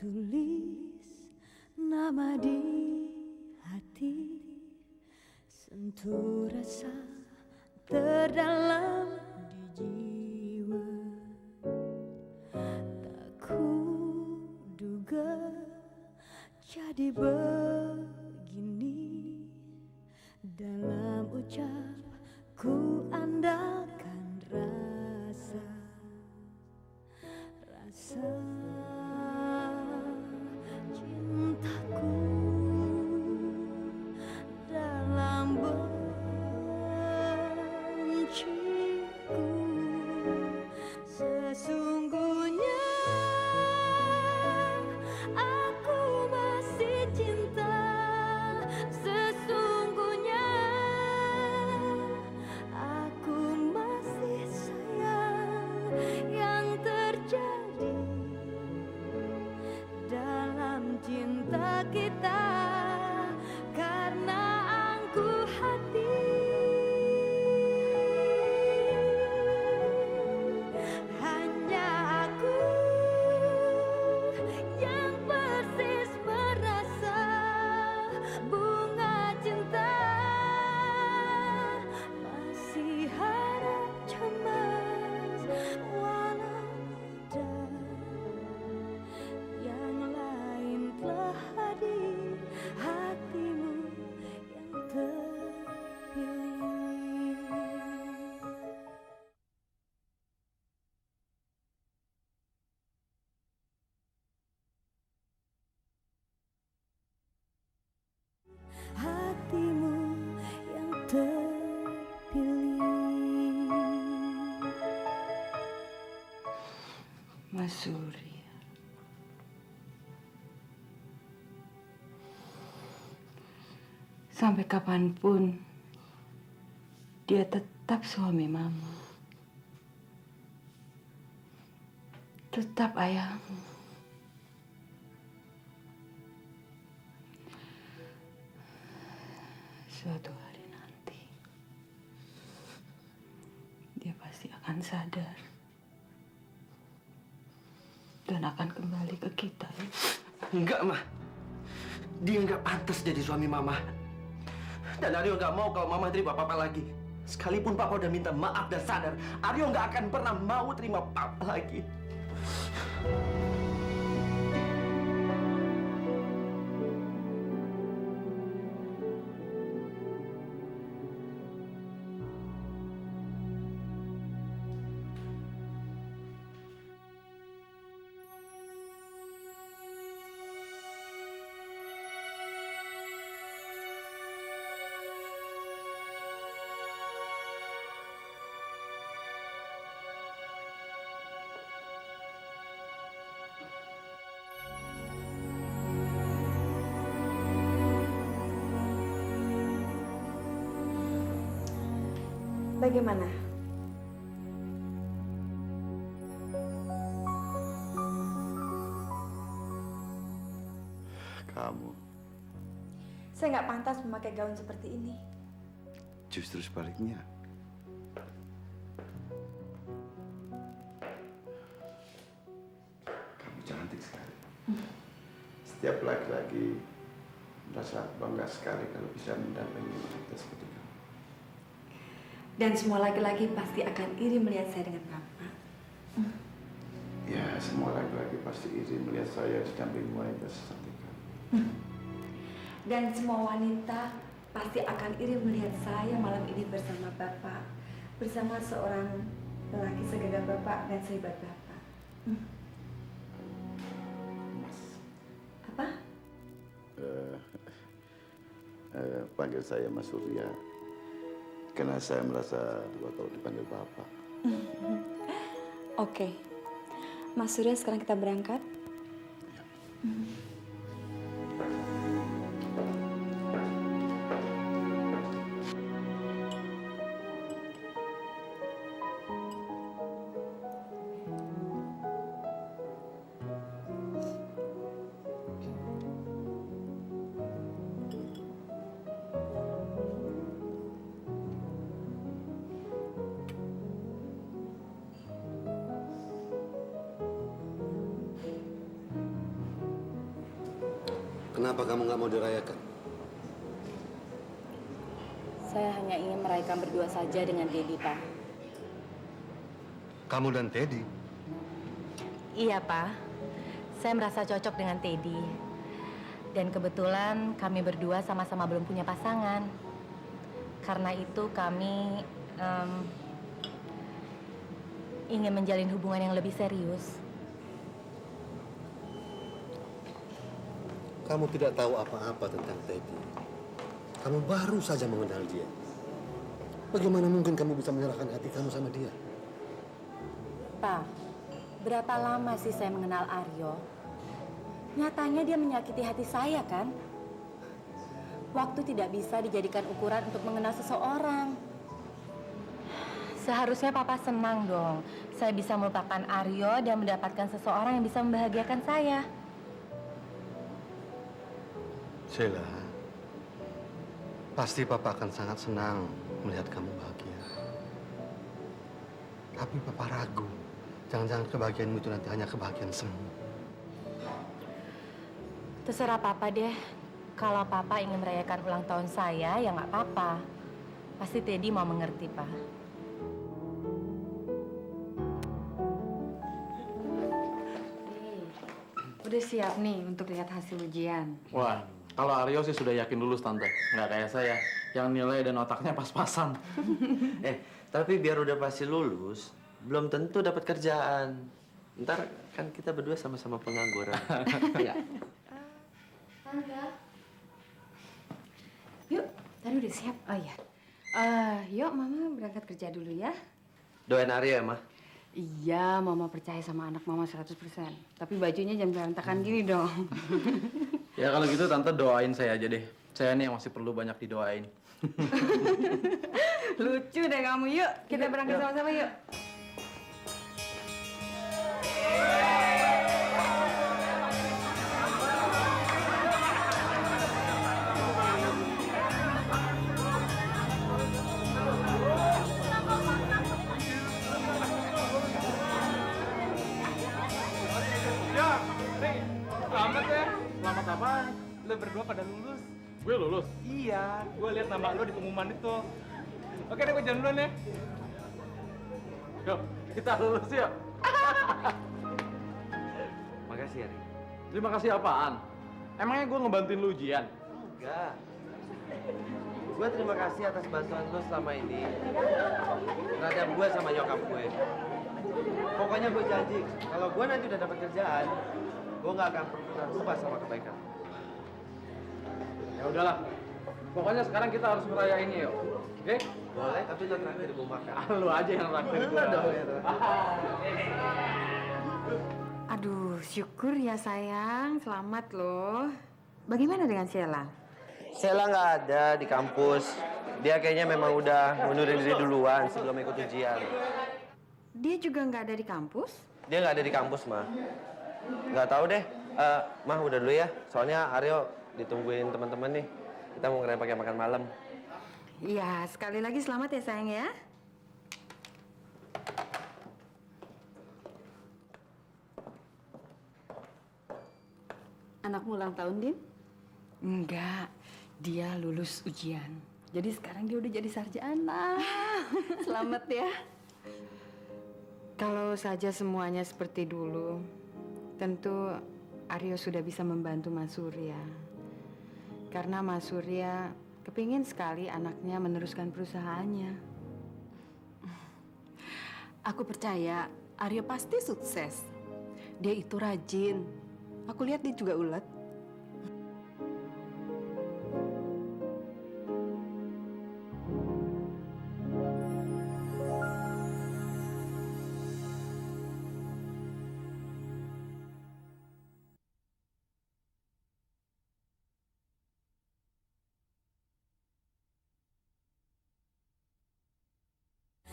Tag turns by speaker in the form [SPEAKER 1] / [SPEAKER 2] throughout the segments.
[SPEAKER 1] Tulis nama di hati, sentuh rasa terdalam di jiwa. Tak kuduga jadi begini, dalam ucap ku andalkan rasa cintaku dalam benciku. Sesungguhnya aku masih cinta, sesungguhnya aku masih sayang. Yang terjadi dalam cinta kita karena angkuh hati, hanya aku yang persis merasa bunga cinta masih harap cemas walau ada yang lain telah hadir, hatimu yang terpilih. Hatimu yang terpilih.
[SPEAKER 2] Mas Surya, sampai kapanpun dia tetap suami mama, tetap ayahmu. Suatu hari nanti dia pasti akan sadar dan akan kembali ke kita.
[SPEAKER 3] Enggak, Ma. Dia nggak pantas jadi suami Mama. Dan Aryo nggak mau kalau Mama terima Papa lagi. Sekalipun Papa udah minta maaf dan sadar, Aryo nggak akan pernah mau terima Papa lagi.
[SPEAKER 4] Bagaimana?
[SPEAKER 5] Kamu
[SPEAKER 4] Saya nggak pantas memakai gaun seperti ini.
[SPEAKER 5] justru sebaliknya. Kamu cantik sekali. Setiap laki-laki merasa bangga sekali kalau bisa mendampingi wanita seperti kamu.
[SPEAKER 4] Dan semua laki-laki pasti akan iri melihat saya dengan Bapak.
[SPEAKER 5] Ya, semua laki-laki pasti iri melihat saya didampingi wanita seperti kamu.
[SPEAKER 4] Dan semua wanita pasti akan iri melihat saya malam ini bersama Bapak, bersama seorang lelaki segagah Bapak dan sehebat Bapak.
[SPEAKER 5] Mas,
[SPEAKER 4] Apa?
[SPEAKER 5] panggil saya Mas Surya. Karena saya merasa kalau dipanggil Bapak.
[SPEAKER 4] Oke. Mas Surya, sekarang kita berangkat.
[SPEAKER 6] Kenapa kamu nggak mau dirayakan?
[SPEAKER 7] Saya hanya ingin merayakan berdua saja dengan Teddy, Pak.
[SPEAKER 6] Kamu dan Teddy?
[SPEAKER 7] Iya, Pak. Saya merasa cocok dengan Teddy. Dan kebetulan kami berdua sama-sama belum punya pasangan. Karena itu kami ingin menjalin hubungan yang lebih serius.
[SPEAKER 6] Kamu tidak tahu apa-apa tentang Teddy. Kamu baru saja mengenal dia. Bagaimana mungkin kamu bisa menyerahkan hati kamu sama dia?
[SPEAKER 7] Pak, berapa lama sih saya mengenal Aryo? Nyatanya dia menyakiti hati saya, kan? Waktu tidak bisa dijadikan ukuran untuk mengenal seseorang. Seharusnya Papa senang dong. Saya bisa melupakan Aryo dan mendapatkan seseorang yang bisa membahagiakan saya.
[SPEAKER 6] Sheila, pasti Papa akan sangat senang melihat kamu bahagia. Tapi Papa ragu, jangan-jangan kebahagiaanmu itu nanti hanya kebahagiaan semu.
[SPEAKER 7] Terserah Papa deh. Kalau Papa ingin merayakan ulang tahun saya, ya nggak apa-apa. Pasti Teddy mau mengerti, Pak.
[SPEAKER 2] Udah siap nih untuk lihat hasil ujian.
[SPEAKER 8] Wah, kalau Aryo sih sudah yakin lulus, Tante. Nggak kayak saya, yang nilai dan otaknya pas-pasan.
[SPEAKER 3] Tapi biar udah pasti lulus, belum tentu dapat kerjaan. Ntar kan kita berdua sama-sama pengangguran. Iya.
[SPEAKER 2] Tante. Yuk, tadi udah siap. Oh iya. Yuk, Mama berangkat kerja dulu ya.
[SPEAKER 3] Doain Aryo ya, Ma.
[SPEAKER 2] Iya, Mama percaya sama anak Mama 100%. Tapi bajunya jangan berantakan gini dong.
[SPEAKER 8] Ya kalau gitu Tante doain saya aja deh. Saya nih yang masih perlu banyak didoain.
[SPEAKER 2] Lucu deh kamu. Yuk, kita berangkat sama-sama yuk.
[SPEAKER 9] Selamat ya. Selamat apa? Lo berdua pada lulus.
[SPEAKER 8] Gue lulus?
[SPEAKER 9] Iya, gue lihat nama lo di pengumuman itu. Oke deh, gue jalan duluan ya.
[SPEAKER 8] Yuk, kita lulus yuk.
[SPEAKER 3] Makasih ya, Ri.
[SPEAKER 8] Terima kasih apaan? Emangnya gue ngebantuin lu ujian?
[SPEAKER 3] Enggak. Gue terima kasih atas bantuan lo selama ini terhadap gue sama nyokap gue. Pokoknya gue janji, kalau gue nanti udah dapat kerjaan, gue nggak akan pernah lupa sama kebaikan.
[SPEAKER 8] Ya udahlah. Pokoknya sekarang kita harus merayainnya yuk. Oke?
[SPEAKER 3] Boleh, tapi lo terakhir gue makan.
[SPEAKER 8] Lu aja yang traktir gue.
[SPEAKER 3] Lo dong ya.
[SPEAKER 2] Aduh, syukur ya sayang. Selamat loh. Bagaimana dengan Sheila?
[SPEAKER 3] Sheila nggak ada di kampus. Dia kayaknya memang udah mundurin diri duluan sebelum ikut ujian.
[SPEAKER 2] Dia juga nggak ada di kampus?
[SPEAKER 3] Dia nggak ada di kampus, Ma. Nggak tahu deh. Mah udah dulu ya. Soalnya Aryo ditungguin teman-teman nih. Kita mau ngerayain pakai makan malam.
[SPEAKER 2] Iya, sekali lagi selamat ya sayang ya. Anakmu ulang tahun, Din? Enggak, dia lulus ujian. Jadi sekarang dia udah jadi sarjana. Selamat ya. Kalau saja semuanya seperti dulu, tentu Aryo sudah bisa membantu Mas Surya. Karena Mas Surya kepingin sekali anaknya meneruskan perusahaannya.
[SPEAKER 10] Aku percaya Aryo pasti sukses. Dia itu rajin. Aku lihat dia juga ulet.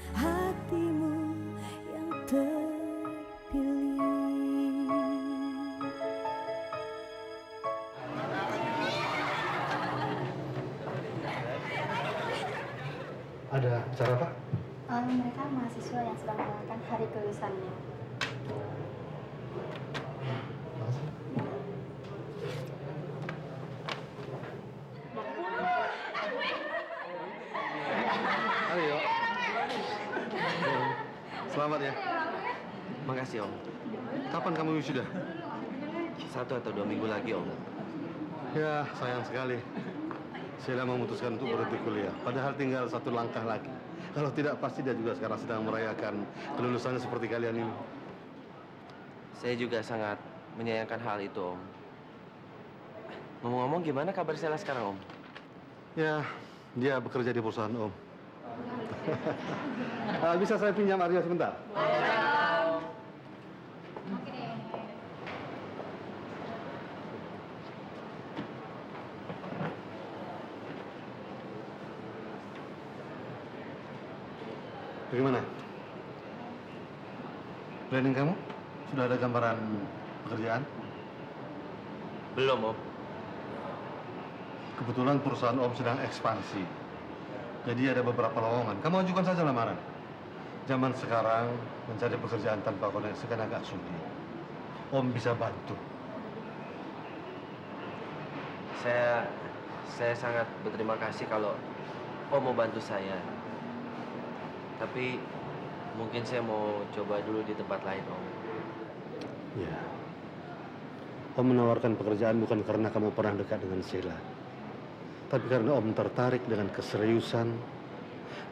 [SPEAKER 1] Hatimu yang terpilih.
[SPEAKER 6] Ada acara apa?
[SPEAKER 11] Mereka mahasiswa yang sedang merayakan hari kelulusannya.
[SPEAKER 6] Selamat ya.
[SPEAKER 3] Makasih Om.
[SPEAKER 6] Kapan kamu wisuda?
[SPEAKER 3] 1 atau 2 minggu lagi Om.
[SPEAKER 6] Ya, sayang sekali. Sheila memutuskan untuk berhenti kuliah. Padahal tinggal 1 langkah lagi. Kalau tidak, pasti dia juga sekarang sedang merayakan kelulusannya seperti kalian ini.
[SPEAKER 3] Saya juga sangat menyayangkan hal itu Om. Ngomong-ngomong, gimana kabar Sheila sekarang Om?
[SPEAKER 6] Ya, dia bekerja di perusahaan Om. Bisa saya pinjam Aryo sebentar? Bagaimana? Planning kamu? Sudah ada gambaran pekerjaan?
[SPEAKER 3] Belum Om.
[SPEAKER 6] Kebetulan perusahaan Om sedang ekspansi. Jadi ada beberapa lowongan. Kamu ajukan saja lamaran. Zaman sekarang mencari pekerjaan tanpa koneksi kan agak sulit. Om bisa bantu.
[SPEAKER 3] Saya sangat berterima kasih kalau Om mau bantu saya. Tapi mungkin saya mau coba dulu di tempat lain Om.
[SPEAKER 6] Ya. Om menawarkan pekerjaan bukan karena kamu pernah dekat dengan Sheila. Tapi karena Om tertarik dengan keseriusan,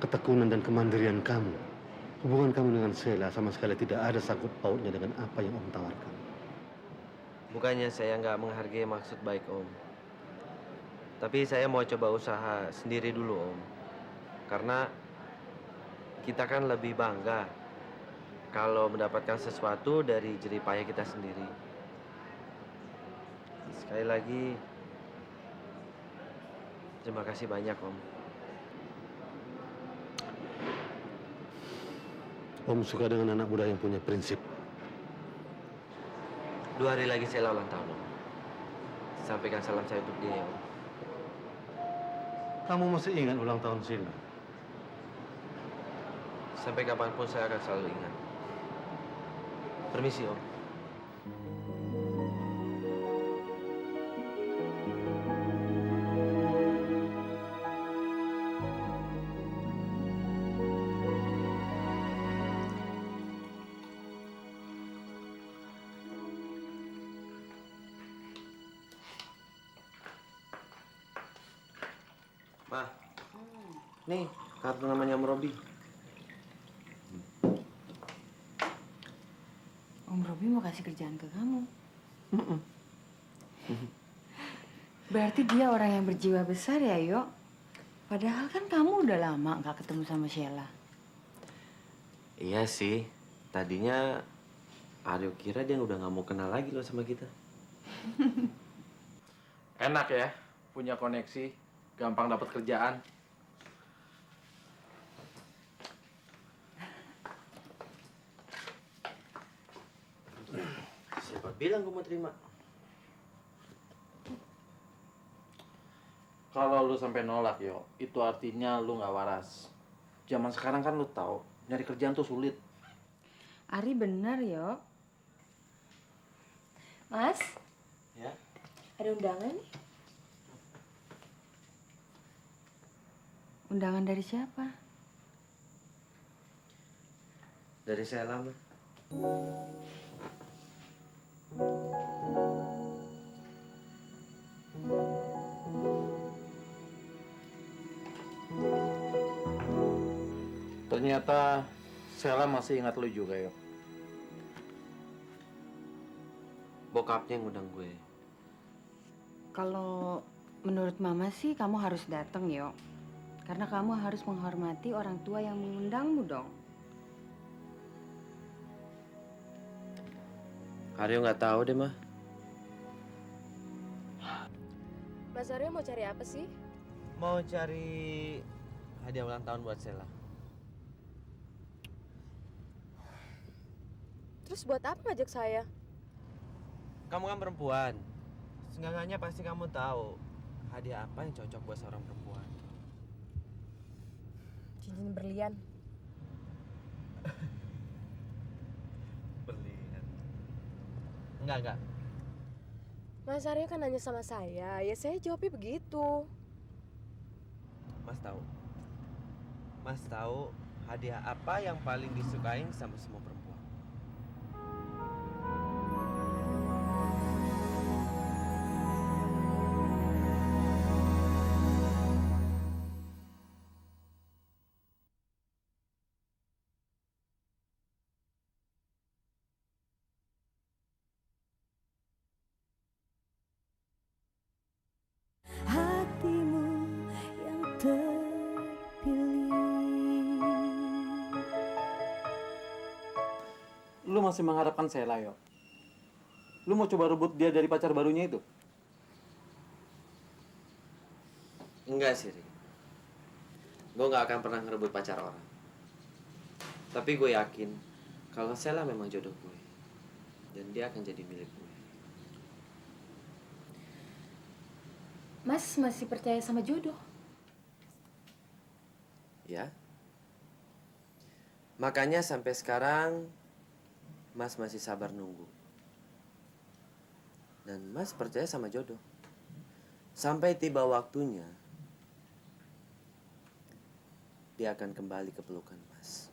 [SPEAKER 6] ketekunan dan kemandirian kamu. Hubungan kamu dengan Sheila sama sekali tidak ada sangkut pautnya dengan apa yang Om tawarkan.
[SPEAKER 3] Bukannya saya nggak menghargai maksud baik Om. Tapi saya mau coba usaha sendiri dulu Om. Karena kita kan lebih bangga kalau mendapatkan sesuatu dari jerih payah kita sendiri. Sekali lagi, terima kasih banyak Om.
[SPEAKER 6] Om suka dengan anak muda yang punya prinsip.
[SPEAKER 3] 2 hari lagi saya ulang tahun Om. Sampaikan salam saya untuk dia Om.
[SPEAKER 6] Kamu masih ingat ulang tahun Sheila?
[SPEAKER 3] Sampai kapanpun saya akan selalu ingat. Permisi Om. Ma, nih kartu namanya Om Robi.
[SPEAKER 2] Om Robi mau kasih kerjaan ke kamu. Berarti dia orang yang berjiwa besar ya, Yok? Padahal kan kamu udah lama nggak ketemu sama Sheila.
[SPEAKER 3] Iya sih, tadinya Aryo kira dia udah nggak mau kenal lagi loh sama kita.
[SPEAKER 8] Enak ya, punya koneksi, gampang dapat kerjaan.
[SPEAKER 3] Siapa bilang gue mau terima?
[SPEAKER 8] Kalau lu sampai nolak, yo, itu artinya lu nggak waras. Zaman sekarang kan lu tahu, nyari kerjaan tuh sulit.
[SPEAKER 2] Ari bener, Yok.
[SPEAKER 7] Mas,
[SPEAKER 3] Ya.
[SPEAKER 7] ada undangan nih.
[SPEAKER 2] Undangan dari siapa?
[SPEAKER 3] Dari saya lama.
[SPEAKER 8] Ternyata Sheila masih ingat lu juga, yo.
[SPEAKER 3] Bokapnya yang ngundang gue.
[SPEAKER 2] Kalau menurut Mama sih kamu harus datang, Yok. Karena kamu harus menghormati orang tua yang mengundangmu dong.
[SPEAKER 3] Aryo nggak tahu deh, mah.
[SPEAKER 7] Mas Aryo mau cari apa sih?
[SPEAKER 3] Mau cari hadiah ulang tahun buat Sheila.
[SPEAKER 7] Terus buat apa ngajak saya?
[SPEAKER 3] Kamu kan perempuan. Seenggaknya pasti kamu tahu hadiah apa yang cocok buat seorang perempuan.
[SPEAKER 7] Cincin berlian.
[SPEAKER 3] Berlian. Enggak.
[SPEAKER 7] Mas Aryo kan nanya sama saya, ya saya jawabnya begitu.
[SPEAKER 3] Mas tahu hadiah apa yang paling disukain sama semua perempuan?
[SPEAKER 1] hatimu yang terpilih.
[SPEAKER 8] Lu masih mengharapkan Sheila, Yo? Lu mau coba rebut dia dari pacar barunya itu?
[SPEAKER 3] Enggak sih, Rik. Gue gak akan pernah ngerebut pacar orang. Tapi gue yakin kalau Sheila memang jodoh gue. Dan dia akan jadi milik gue.
[SPEAKER 7] Mas masih percaya sama jodoh?
[SPEAKER 3] Ya. Makanya sampai sekarang Mas masih sabar nunggu. Dan Mas percaya sama jodoh. Sampai tiba waktunya dia akan kembali ke pelukan Mas.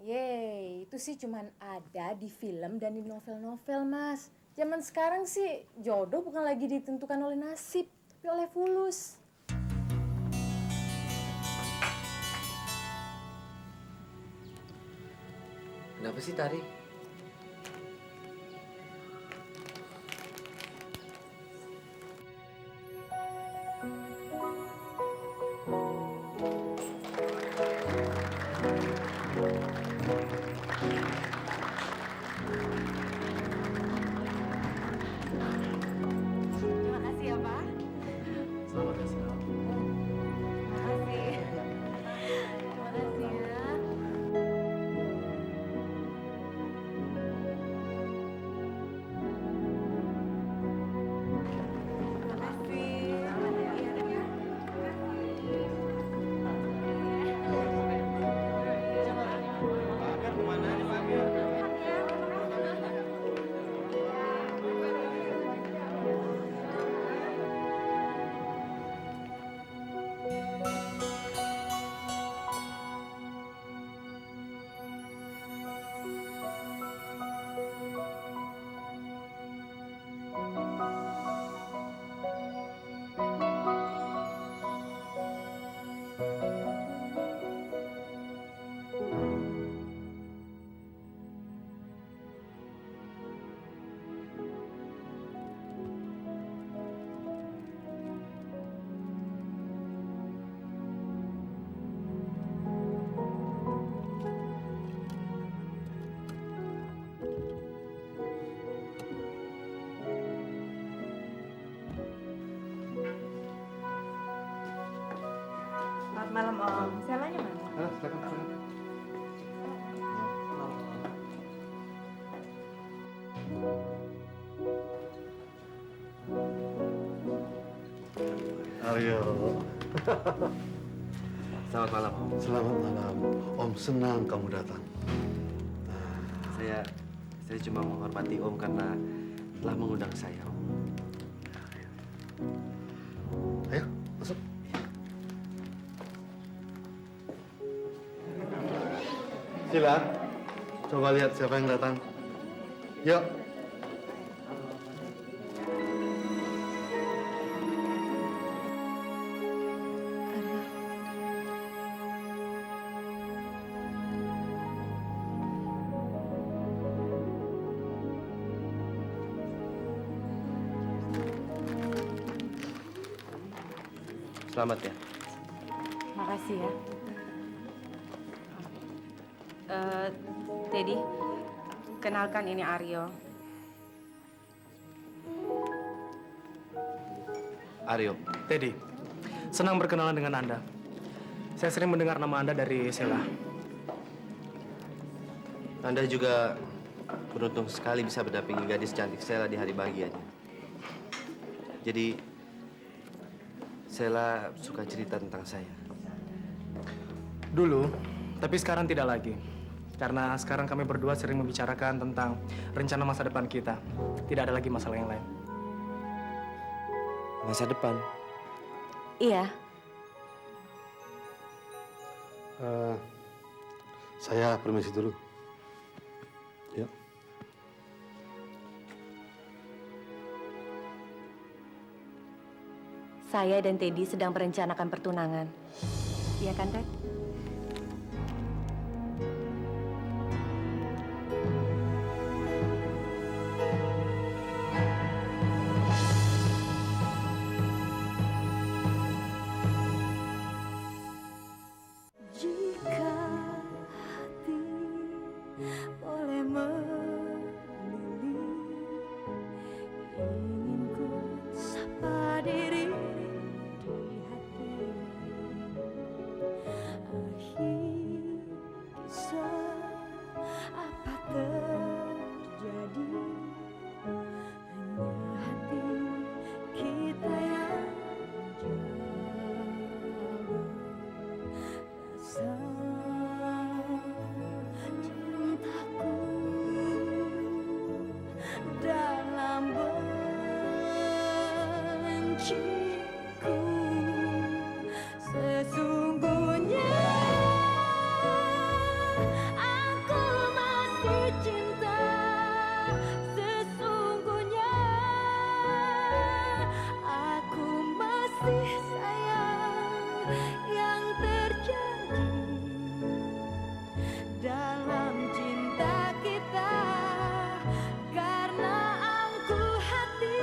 [SPEAKER 7] Yeay, itu sih cuman ada di film dan di novel-novel, Mas. Zaman sekarang sih jodoh bukan lagi ditentukan oleh nasib, tapi oleh fulus.
[SPEAKER 3] Kenapa sih, Tari?
[SPEAKER 2] Terima kasih ya, Pak.
[SPEAKER 8] Selamat ya, Sheila.
[SPEAKER 2] Terima kasih. Terima kasih ya. Terima kasih.
[SPEAKER 4] Selamat malam, Om. Selanya mana?
[SPEAKER 6] Silakan. Aryo.
[SPEAKER 3] Selamat malam, Om.
[SPEAKER 6] Selamat malam. Om senang kamu datang.
[SPEAKER 3] Saya cuma menghormati Om karena telah mengundang saya, Om.
[SPEAKER 6] Ayo, masuk. Sila, coba lihat siapa yang datang. Yuk.
[SPEAKER 3] Selamat ya.
[SPEAKER 7] Makasih ya. Teddy, kenalkan ini Aryo.
[SPEAKER 3] Aryo.
[SPEAKER 9] Teddy, senang berkenalan dengan Anda. Saya sering mendengar nama Anda dari Sheila.
[SPEAKER 3] Anda juga beruntung sekali bisa berdampingi gadis cantik Sheila di hari bahagianya. Jadi, Sheila suka cerita tentang saya.
[SPEAKER 9] Dulu, tapi sekarang tidak lagi. Karena sekarang kami berdua sering membicarakan tentang rencana masa depan kita. Tidak ada lagi masalah yang lain.
[SPEAKER 3] Masa depan?
[SPEAKER 7] Iya.
[SPEAKER 6] Eh, saya permisi dulu. Ya.
[SPEAKER 7] Saya dan Teddy sedang merencanakan pertunangan. Iya kan, Ted?
[SPEAKER 1] Jika hati boleh memilih, ingin ku sapa diri di hati. Akhir kisah apa terjadi, hanya hati kita yang jaga rasa cintaku dalam benciku. Sesungguhnya aku masih cinta, sesungguhnya aku masih sayang. Yang terjadi dalam cinta kita karena angkuh hati.